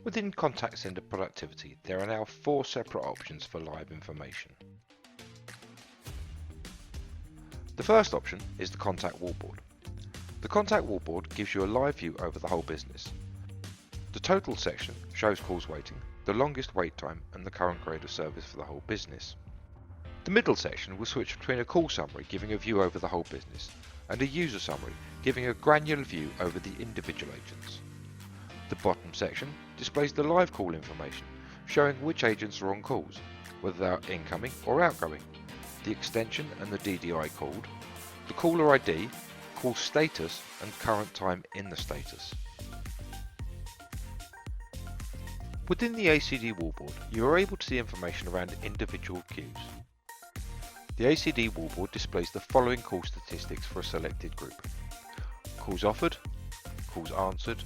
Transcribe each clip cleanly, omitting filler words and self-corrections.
Within Contact Center Productivity, there are now 4 separate options for live information. The first option is the Contact Wallboard. The Contact Wallboard gives you a live view over the whole business. The Total section shows calls waiting, the longest wait time and the current grade of service for the whole business. The middle section will switch between a call summary giving a view over the whole business and a user summary giving a granular view over the individual agents. The bottom section displays the live call information, showing which agents are on calls, whether they are incoming or outgoing, the extension and the DDI called, the caller ID, call status and current time in the status. Within the ACD wallboard, you are able to see information around individual queues. The ACD wallboard displays the following call statistics for a selected group: calls offered, calls answered,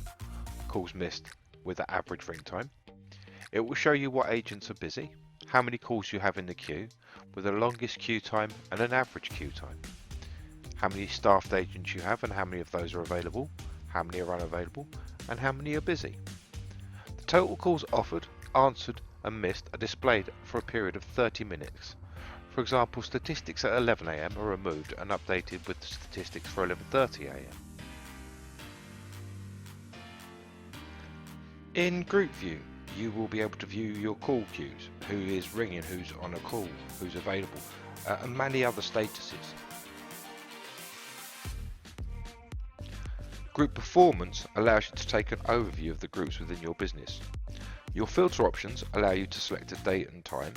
calls missed with the average ring time. It will show you what agents are busy, how many calls you have in the queue, with the longest queue time and an average queue time, how many staffed agents you have and how many of those are available, how many are unavailable, and how many are busy. The total calls offered, answered and missed are displayed for a period of 30 minutes. For example, statistics at 11 AM are removed and updated with the statistics for 11:30 AM. In Group View, you will be able to view your call queues, who is ringing, who's on a call, who's available, and many other statuses. Group Performance allows you to take an overview of the groups within your business. Your filter options allow you to select a date and time.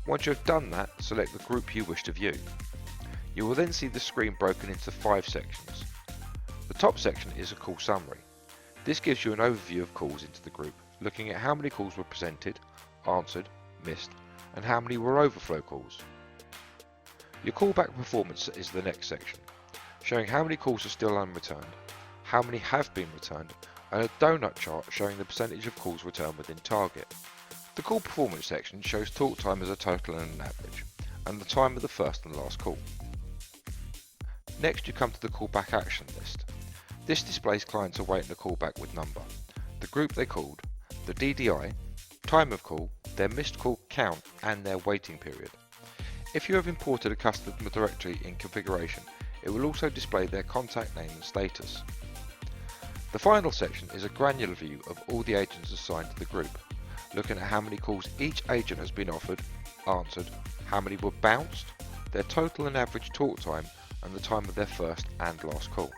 Once you have done that, select the group you wish to view. You will then see the screen broken into 5 sections. The top section is a call summary. This gives you an overview of calls into the group, looking at how many calls were presented, answered, missed, and how many were overflow calls. Your Callback Performance is the next section, showing how many calls are still unreturned, how many have been returned, and a donut chart showing the percentage of calls returned within target. The Call Performance section shows talk time as a total and an average, and the time of the first and last call. Next you come to the Callback Action list. This displays clients awaiting a callback with number, the group they called, the DDI, time of call, their missed call count and their waiting period. If you have imported a customer directory in configuration, it will also display their contact name and status. The final section is a granular view of all the agents assigned to the group, looking at how many calls each agent has been offered, answered, how many were bounced, their total and average talk time, and the time of their first and last call.